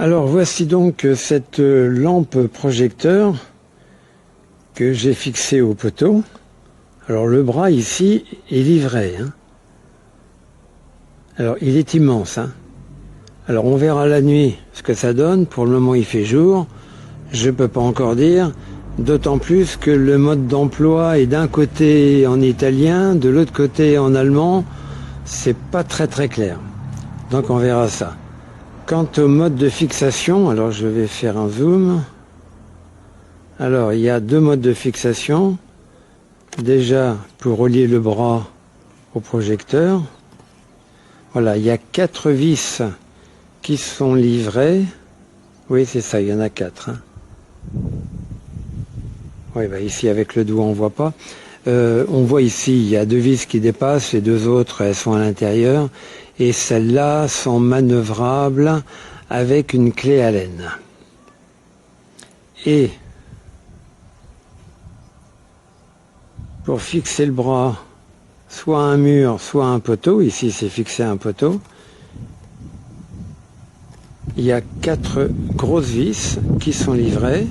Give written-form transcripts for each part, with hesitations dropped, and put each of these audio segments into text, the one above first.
Alors voici donc cette lampe projecteur que j'ai fixée au poteau. Alors le bras ici est livré, hein. Alors il est immense, hein. Alors on verra la nuit ce que ça donne. Pour le moment il fait jour, je ne peux pas encore dire, d'autant plus que le mode d'emploi est d'un côté en italien, de l'autre côté en allemand. C'est pas très clair. Donc on verra ça. Quant au mode de fixation, alors je vais faire un zoom. Alors il y a deux modes de fixation. Déjà pour relier le bras au projecteur. Voilà, il y a 4 vis qui sont livrées. Oui, c'est ça, il y en a 4. Hein. Oui, bah ici avec le doigt on voit pas. On voit ici, il y a 2 vis qui dépassent, les 2 autres elles sont à l'intérieur. Et celles-là sont manœuvrables avec une clé Allen. Et pour fixer le bras, soit à un mur, soit à un poteau, ici c'est fixé à un poteau, il y a 4 grosses vis qui sont livrées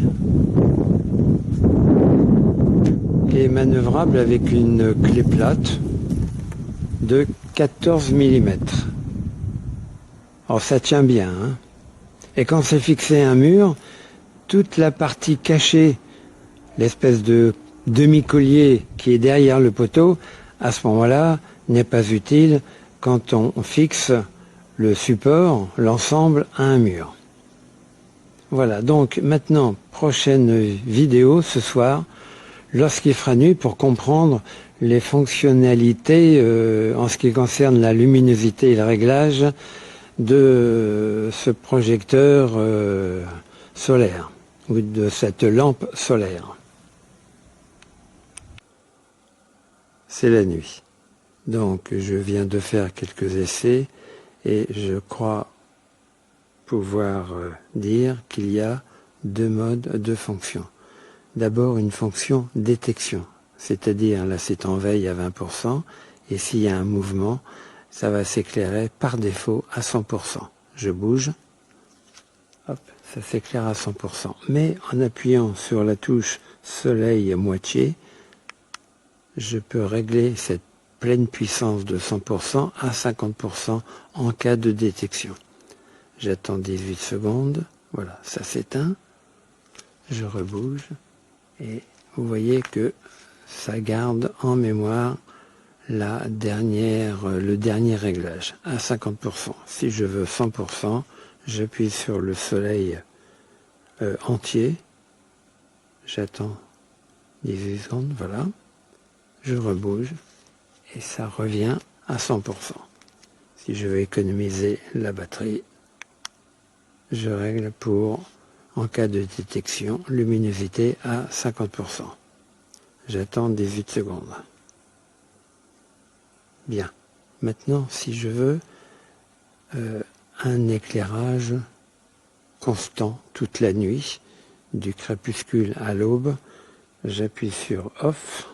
et manœuvrables avec une clé plate de 14 mm. Alors ça tient bien, hein. Et quand c'est fixé à un mur, toute la partie cachée, l'espèce de demi-collier qui est derrière le poteau, à ce moment-là, n'est pas utile quand on fixe le support, l'ensemble, à un mur. Voilà, donc maintenant, prochaine vidéo ce soir, lorsqu'il fera nuit, pour comprendre les fonctionnalités en ce qui concerne la luminosité et le réglage de ce projecteur solaire, ou de cette lampe solaire. C'est la nuit. Donc je viens de faire quelques essais et je crois pouvoir dire qu'il y a 2 modes de fonction. D'abord une fonction détection, c'est-à-dire là c'est en veille à 20% et s'il y a un mouvement, ça va s'éclairer par défaut à 100%. Je bouge, hop, ça s'éclaire à 100%. Mais en appuyant sur la touche soleil à moitié, je peux régler cette pleine puissance de 100% à 50% en cas de détection. J'attends 18 secondes, voilà, ça s'éteint, je rebouge et vous voyez que ça garde en mémoire le dernier réglage à 50%. Si je veux 100%, j'appuie sur le soleil entier, j'attends 18 secondes, voilà, je rebouge et ça revient à 100%. Si je veux économiser la batterie, je règle pour, en cas de détection, luminosité à 50%. J'attends 18 secondes. Bien. Maintenant, si je veux un éclairage constant toute la nuit, du crépuscule à l'aube, j'appuie sur Off.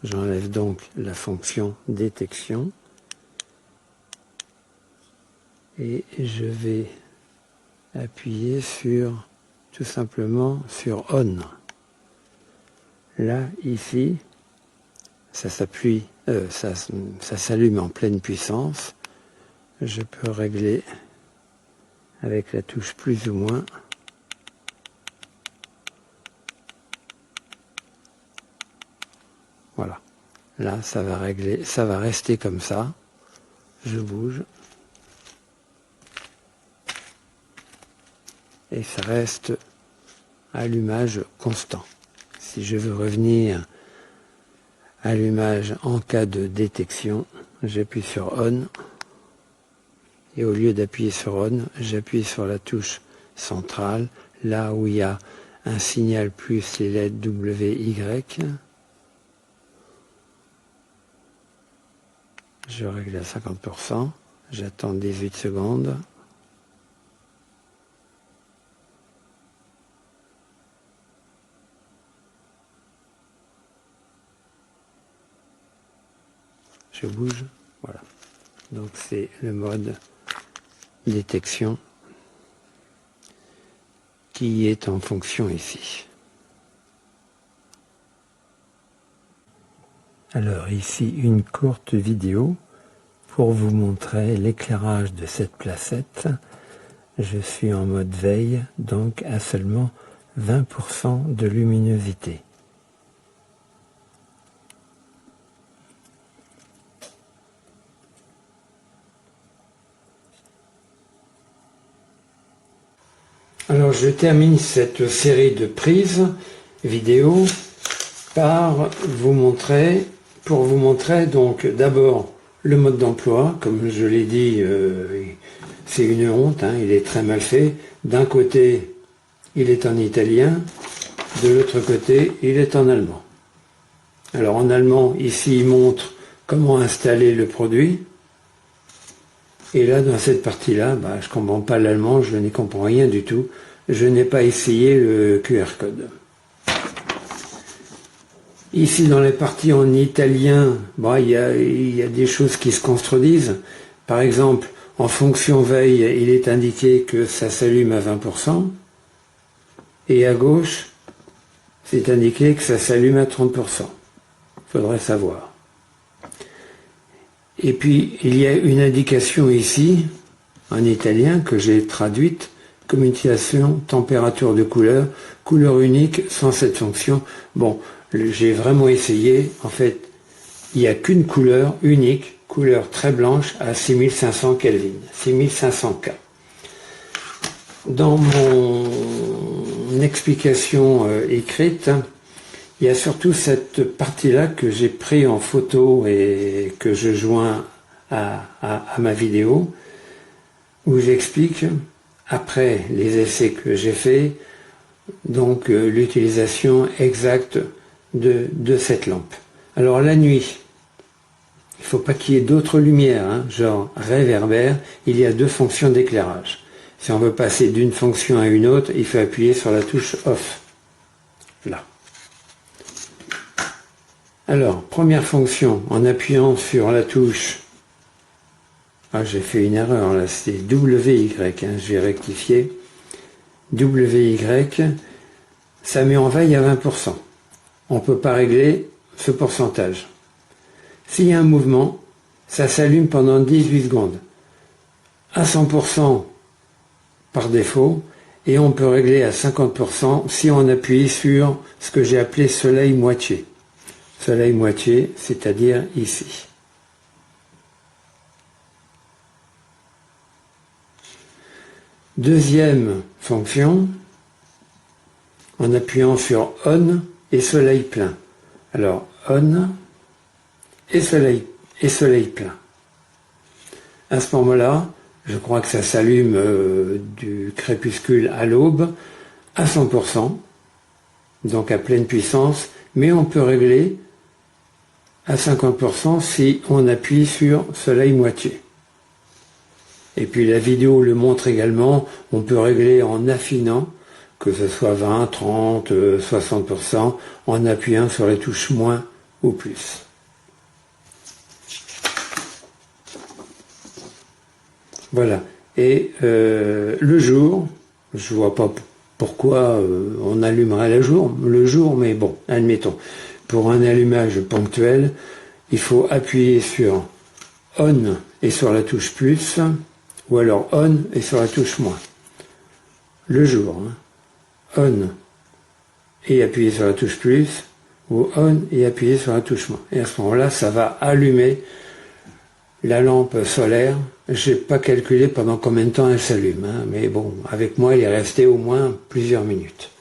J'enlève donc la fonction détection et je vais appuyer sur, tout simplement, sur On. Là, ici, ça s'appuie, ça s'allume en pleine puissance. Je peux régler avec la touche plus ou moins. Voilà. Là, ça va régler, ça va rester comme ça. Je bouge. Et ça reste allumage constant. Si je veux revenir à allumage en cas de détection, j'appuie sur On. Et au lieu d'appuyer sur On, j'appuie sur la touche centrale, là où il y a un signal plus les lettres W, Y. Je règle à 50%, j'attends 18 secondes. Je bouge, voilà. Donc c'est le mode détection. qui est en fonction ici. Alors ici une courte vidéo pour vous montrer l'éclairage de cette placette. Je suis en mode veille, donc à seulement 20% de luminosité. Alors je termine cette série de prises vidéo par pour vous montrer donc d'abord le mode d'emploi. Comme je l'ai dit, c'est une honte, hein, il est très mal fait. D'un côté, il est en italien, de l'autre côté, il est en allemand. Alors en allemand, ici, il montre comment installer le produit. Et là, dans cette partie-là, je ne comprends pas l'allemand, je n'y comprends rien du tout. Je n'ai pas essayé le QR code. Ici, dans les parties en italien, il y a des choses qui se contredisent. Par exemple, en fonction veille, il est indiqué que ça s'allume à 20%. Et à gauche, c'est indiqué que ça s'allume à 30%. Il faudrait savoir. Et puis, il y a une indication ici, en italien, que j'ai traduite, communication, température de couleur, couleur unique sans cette fonction. Bon, j'ai vraiment essayé. En fait, il n'y a qu'une couleur unique, couleur très blanche à 6500 Kelvin, 6500 K. Dans mon explication écrite, il y a surtout cette partie-là que j'ai pris en photo et que je joins à ma vidéo, où j'explique, après les essais que j'ai faits, donc l'utilisation exacte de cette lampe. Alors la nuit, il ne faut pas qu'il y ait d'autres lumières, hein, genre réverbère, il y a deux fonctions d'éclairage. Si on veut passer d'une fonction à une autre, il faut appuyer sur la touche OFF. Là. Alors, première fonction, en appuyant sur la touche, j'ai fait une erreur là, c'est WY, hein, je vais rectifier. WY, ça met en veille à 20%. On ne peut pas régler ce pourcentage. S'il y a un mouvement, ça s'allume pendant 18 secondes. À 100% par défaut, et on peut régler à 50% si on appuie sur ce que j'ai appelé soleil moitié. Soleil moitié, c'est-à-dire ici. Deuxième fonction, en appuyant sur On et soleil plein. Alors, On et soleil plein. À ce moment-là, je crois que ça s'allume du crépuscule à l'aube à 100%, donc à pleine puissance, mais on peut régler à 50% si on appuie sur soleil moitié. Et puis la vidéo le montre également, on peut régler en affinant, que ce soit 20, 30, 60%, en appuyant sur les touches moins ou plus. Voilà. Et le jour, je vois pas pourquoi on allumerait le jour, mais bon, admettons. Pour un allumage ponctuel, il faut appuyer sur On et sur la touche plus, ou alors On et sur la touche moins. Le jour, hein. On et appuyer sur la touche plus, ou On et appuyer sur la touche moins. Et à ce moment-là, ça va allumer la lampe solaire. J'ai pas calculé pendant combien de temps elle s'allume, hein, mais bon, avec moi, elle est restée au moins plusieurs minutes.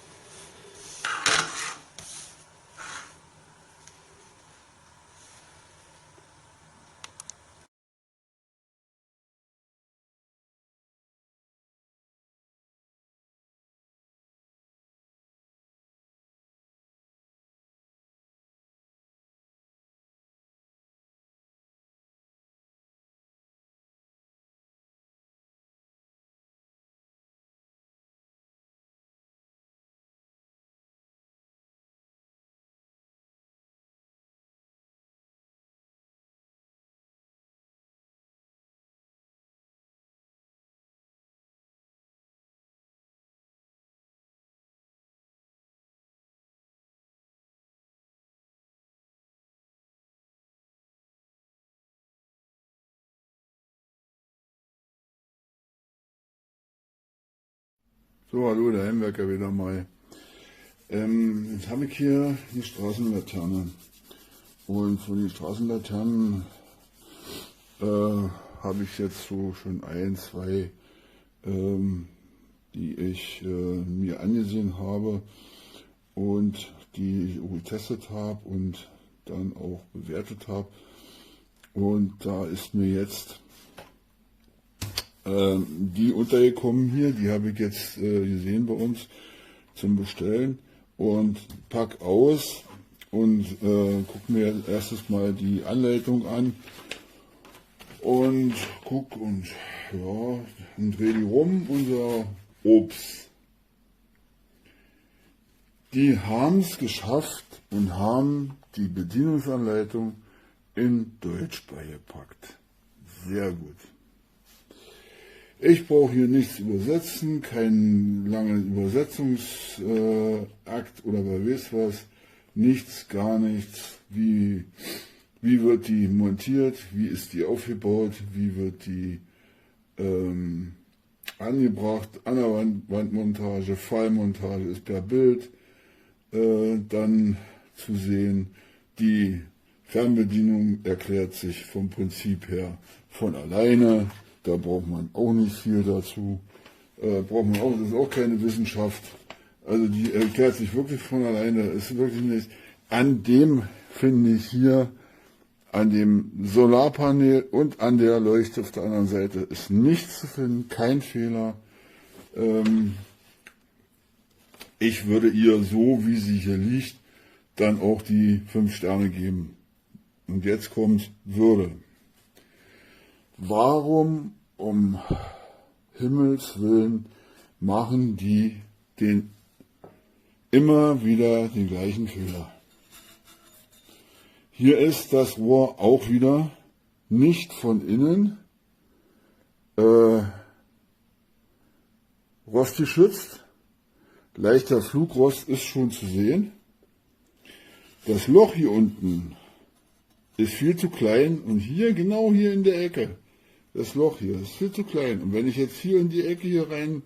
So, hallo, der Heimwerker wieder mal. Jetzt habe ich hier die Straßenlaterne. Und von den Straßenlaternen habe ich jetzt so schon ein, zwei, die ich mir angesehen habe und die ich auch getestet habe und dann auch bewertet habe. Und da ist mir jetzt die untergekommen hier, die habe ich jetzt gesehen bei uns zum Bestellen und pack aus und guck mir erstes mal die Anleitung an und guck und ja, und dreh die rum und sag, ups. Die haben es geschafft und haben die Bedienungsanleitung in Deutsch beigepackt. Sehr gut. Ich brauche hier nichts übersetzen, keinen langen Übersetzungsakt oder wer weiß was, nichts, gar nichts. Wie wird die montiert, wie ist die aufgebaut, wie wird die angebracht, an der Wandmontage, Fallmontage ist per Bild dann zu sehen. Die Fernbedienung erklärt sich vom Prinzip her von alleine. Da braucht man auch nicht viel dazu. Das ist auch keine Wissenschaft. Also die erklärt sich wirklich von alleine. Ist wirklich nicht. An dem finde ich hier, an dem Solarpanel und an der Leuchte auf der anderen Seite ist nichts zu finden, kein Fehler. Ich würde ihr so, wie sie hier liegt, dann auch die 5 Sterne geben. Und jetzt kommt Würde. Warum um Himmels Willen machen die immer wieder den gleichen Fehler? Hier ist das Rohr auch wieder nicht von innen rostgeschützt. Leichter Flugrost ist schon zu sehen. Das Loch hier unten ist viel zu klein und hier, genau hier in der Ecke, das Loch hier ist viel zu klein. Und wenn ich jetzt hier in die Ecke hier rein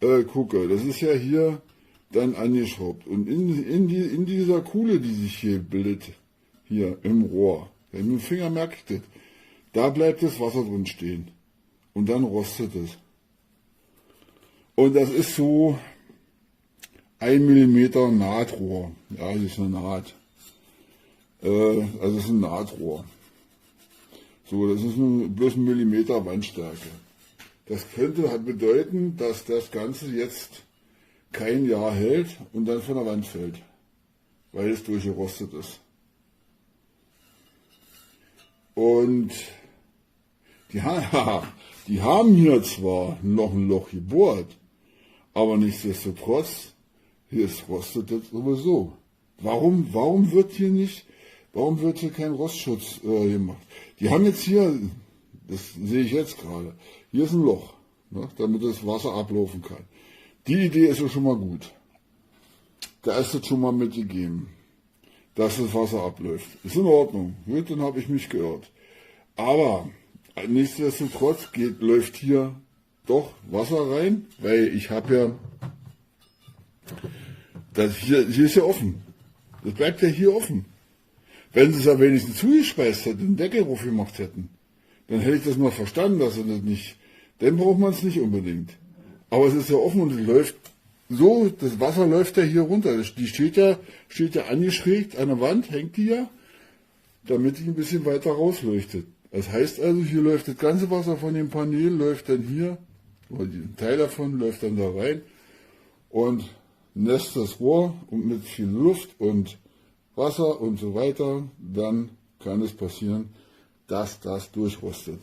gucke, das ist ja hier dann angeschraubt. Und in dieser Kuhle, die sich hier bildet, hier im Rohr, mit dem Finger merke ich das, da bleibt das Wasser drin stehen. Und dann rostet es. Und das ist so 1 mm Nahtrohr. Ja, das ist eine Naht. Also es ist ein Nahtrohr. So, das ist bloß 1 mm Wandstärke. Das könnte bedeuten, dass das Ganze jetzt kein Jahr hält und dann von der Wand fällt, weil es durchgerostet ist. Und die haben hier zwar noch ein Loch gebohrt, aber nichtsdestotrotz, hier rostet das sowieso. Warum wird hier kein Rostschutz gemacht? Die haben jetzt hier, das sehe ich jetzt gerade, hier ist ein Loch, ne, damit das Wasser ablaufen kann. Die Idee ist ja schon mal gut. Da ist das schon mal mitgegeben, dass das Wasser abläuft. Ist in Ordnung, gut, dann habe ich mich geirrt. Aber nichtsdestotrotz läuft hier doch Wasser rein, weil ich habe ja, hier ist ja offen. Das bleibt ja hier offen. Wenn sie es ja wenigstens zugespeist hätten, den Deckel drauf gemacht hätten, dann hätte ich das mal verstanden, dass sie das nicht, dann braucht man es nicht unbedingt. Aber es ist ja offen und es läuft so, das Wasser läuft ja hier runter. Die steht ja angeschrägt an der Wand, hängt die ja, damit die ein bisschen weiter rausleuchtet. Das heißt also, hier läuft das ganze Wasser von dem Panel, läuft dann hier, oder ein Teil davon läuft dann da rein und nässt das Rohr und mit viel Luft und Wasser und so weiter, dann kann es passieren, dass das durchrostet.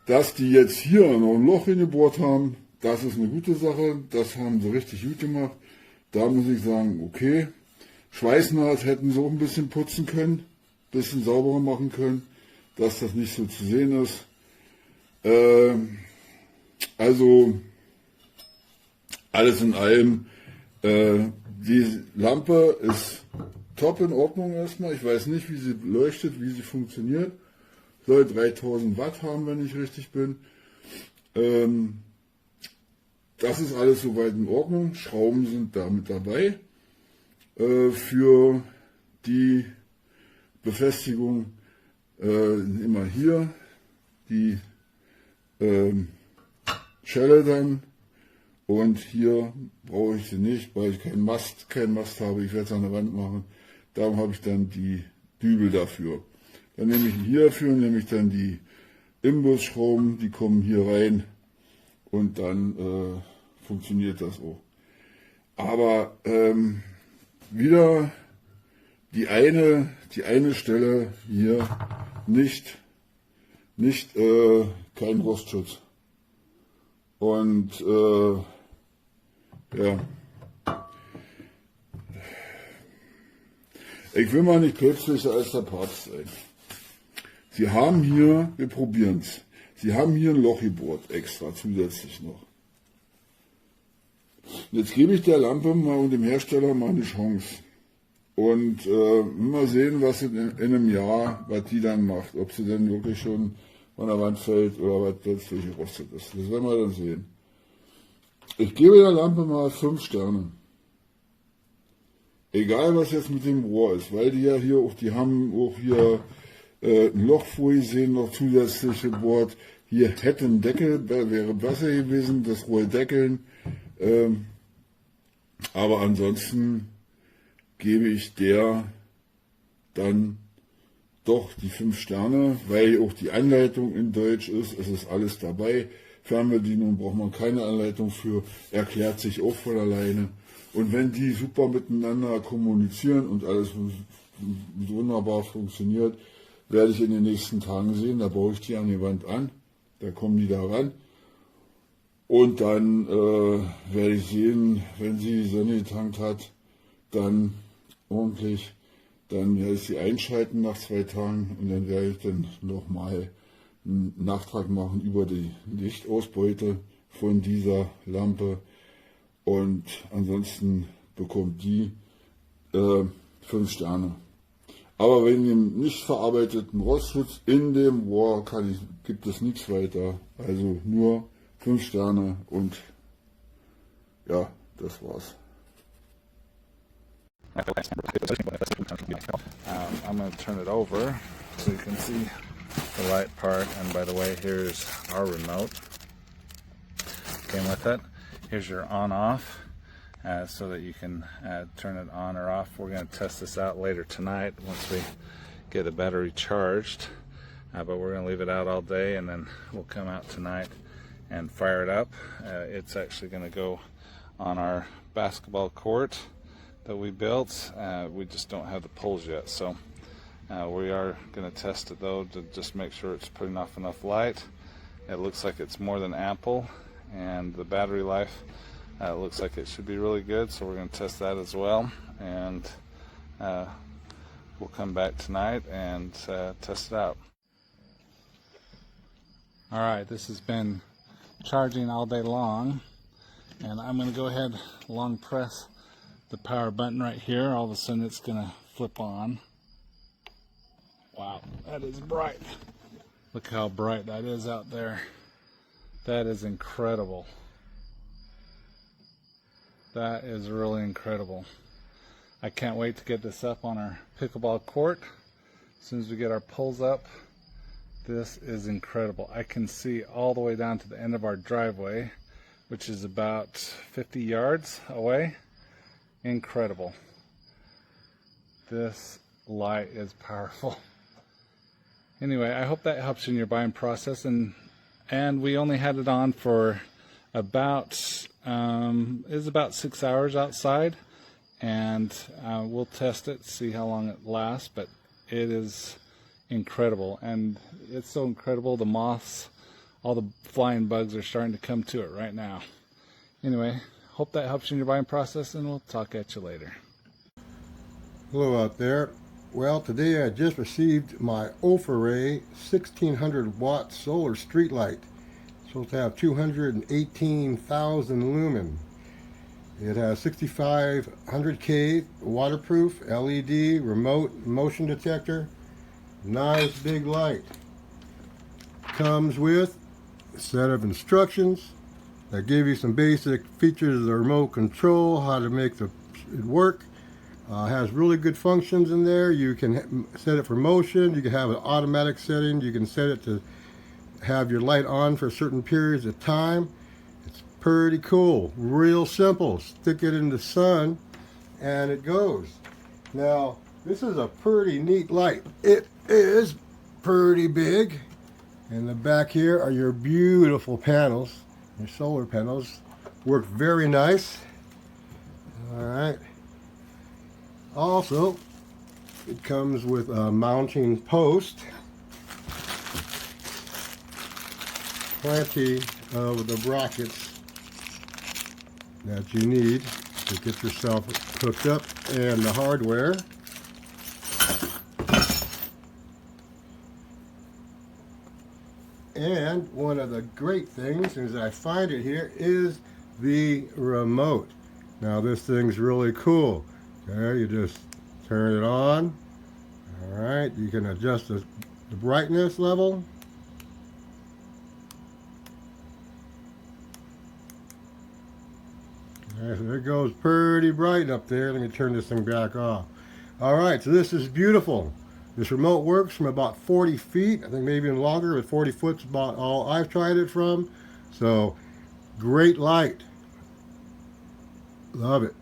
Dass die jetzt hier noch ein Loch hingebohrt haben, das ist eine gute Sache, das haben sie richtig gut gemacht. Da muss ich sagen, okay, Schweißnaht hätten sie auch ein bisschen putzen können, ein bisschen sauberer machen können, dass das nicht so zu sehen ist. Also alles in allem, die Lampe ist top in Ordnung erstmal. Ich weiß nicht, wie sie leuchtet, wie sie funktioniert. Soll 3000 Watt haben, wenn ich richtig bin. das ist alles soweit in Ordnung. Schrauben sind da mit dabei für die Befestigung. Immer hier die Schelle dann, und hier brauche ich sie nicht, weil ich keinen Mast habe. Ich werde es an der Wand machen. Darum habe ich dann die Dübel dafür. Dann nehme ich hierfür, nehme ich dann die Imbusschrauben, die kommen hier rein, und dann funktioniert das auch. Aber wieder die eine Stelle hier nicht kein Rostschutz. Und ja, ich will mal nicht päpstlicher als der Papst sein. Sie haben hier, wir probieren es, Sie haben hier ein Loch gebohrt, extra zusätzlich noch. Jetzt gebe ich der Lampe mal und dem Hersteller mal eine Chance. Und mal sehen, was in einem Jahr, was die dann macht. Ob sie dann wirklich schon von der Wand fällt oder was plötzlich gerostet ist. Das werden wir dann sehen. Ich gebe der Lampe mal 5 Sterne. Egal, was jetzt mit dem Rohr ist, weil die ja hier auch, die haben auch hier ein Loch vorgesehen, noch zusätzlich gebohrt. Hier hätte ein Deckel, wäre besser gewesen, das Rohr deckeln. Aber ansonsten gebe ich der dann doch die 5 Sterne, weil auch die Anleitung in Deutsch ist. Es ist alles dabei. Fernbedienung braucht man keine Anleitung für, erklärt sich auch von alleine. Und wenn die super miteinander kommunizieren und alles wunderbar funktioniert, werde ich in den nächsten Tagen sehen. Da baue ich die an die Wand an, da kommen die da ran. Und dann werde ich sehen, wenn sie Sonne getankt hat, dann ordentlich, dann werde ich sie einschalten nach 2 Tagen, und dann werde ich dann nochmal einen Nachtrag machen über die Lichtausbeute von dieser Lampe, und ansonsten bekommt die 5 Sterne. Aber wegen dem nicht verarbeiteten Rostschutz in dem Rohr gibt es nichts weiter, also nur 5 Sterne, und ja, das war's. I'm going to turn it over so you can see the light part. And by the way, here's our remote. Came with it. Here's your on-off so that you can turn it on or off. We're going to test this out later tonight once we get the battery charged. But we're going to leave it out all day, and then we'll come out tonight and fire it up. It's actually going to go on our basketball court that we built. We just don't have the poles yet, so we are going to test it though to just make sure it's putting off enough light. It looks like it's more than ample, and the battery life looks like it should be really good, so we're going to test that as well, and we'll come back tonight and test it out. Alright, this has been charging all day long, and I'm going to go ahead long press the power button right here. All of a sudden it's going to flip on. Wow, that is bright. Look how bright that is out there. That is incredible. That is really incredible. I can't wait to get this up on our pickleball court. As soon as we get our poles up, this is incredible. I can see all the way down to the end of our driveway, which is about 50 yards away. Incredible. This light is powerful. Anyway, I hope that helps you in your buying process, and we only had it on for about 6 hours outside, and we'll test it, see how long it lasts, but it is incredible, and it's so incredible, the moths, all the flying bugs are starting to come to it right now. Anyway, hope that helps you in your buying process, and we'll talk at you later. Hello out there. Well, today I just received my Ofaray 1600 watt solar street light. It's supposed to have 218,000 lumen. It has 6500K waterproof, LED, remote motion detector. Nice big light. Comes with a set of instructions, that give you some basic features of the remote control, how to make it work. Has really good functions in there. You can set it for motion. You can have an automatic setting. You can set it to have your light on for certain periods of time. It's pretty cool. Real simple. Stick it in the sun and it goes. Now, this is a pretty neat light. It is pretty big. In the back here are your beautiful panels. Your solar panels work very nice. All right. Also, it comes with a mounting post. Plenty of the brackets that you need to get yourself hooked up, and the hardware. And one of the great things, as I find it here, is the remote. Now this thing's really cool. Okay, you just turn it on. All right, you can adjust the brightness level. All right, so it goes pretty bright up there. Let me turn this thing back off. All right, so this is beautiful. This remote works from about 40 feet. I think maybe even longer, but 40 foot's about all I've tried it from. So, great light. Love it.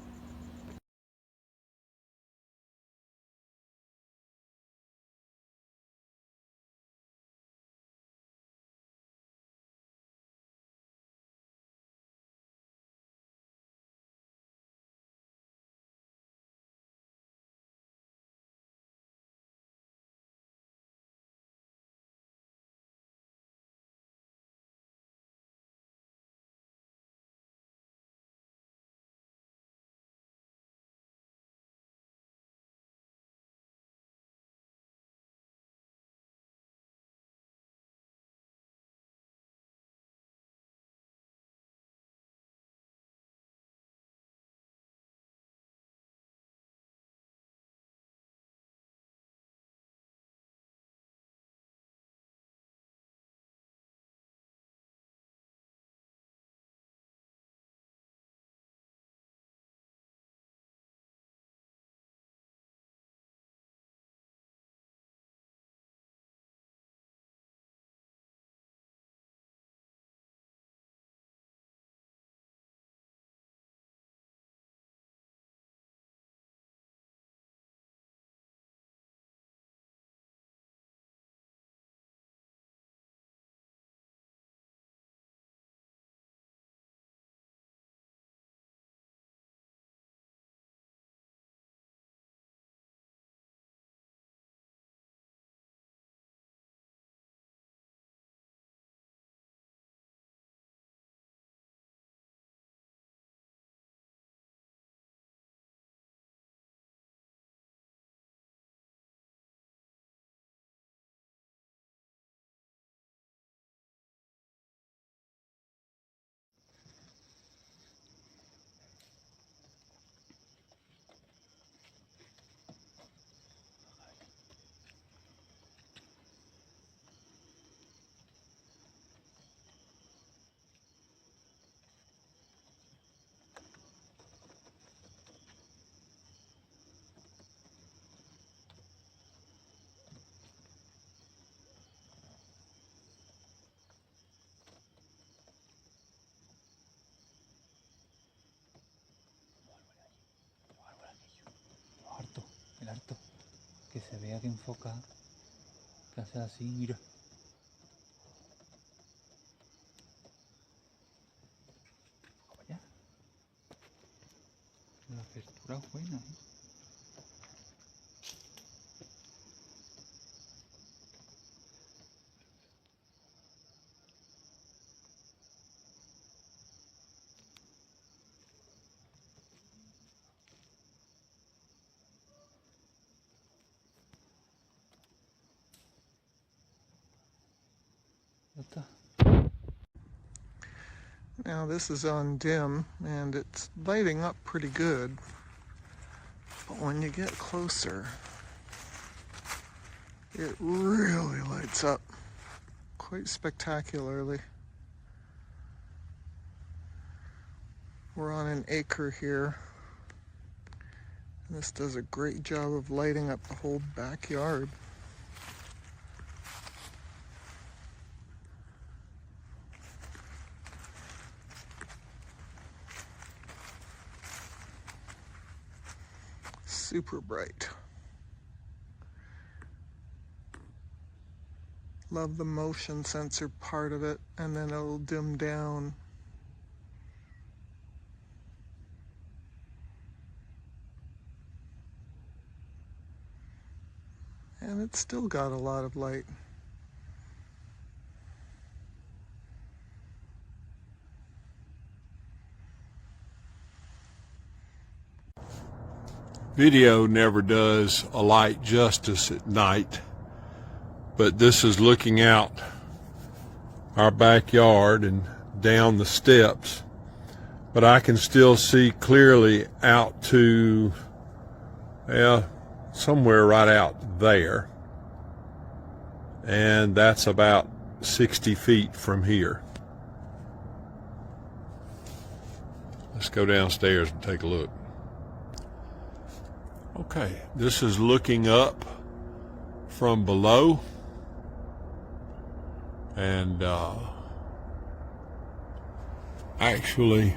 El harto, que se vea que enfoca, que hace así, mira. Allá. La apertura es buena, ¿eh? Ya está. Now this is on dim and it's lighting up pretty good, but when you get closer, it really lights up quite spectacularly. We're on an acre here. And this does a great job of lighting up the whole backyard. Super bright. Love the motion sensor part of it, and then it'll dim down. And it's still got a lot of light. Video never does a light justice at night, but this is looking out our backyard and down the steps, but I can still see clearly out to, somewhere right out there, and that's about 60 feet from here. Let's go downstairs and take a look. Okay, this is looking up from below, and actually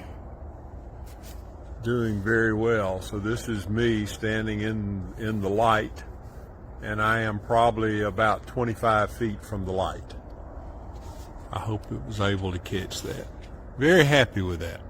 doing very well. So this is me standing in the light, and I am probably about 25 feet from the light. I hope it was able to catch that. Very happy with that.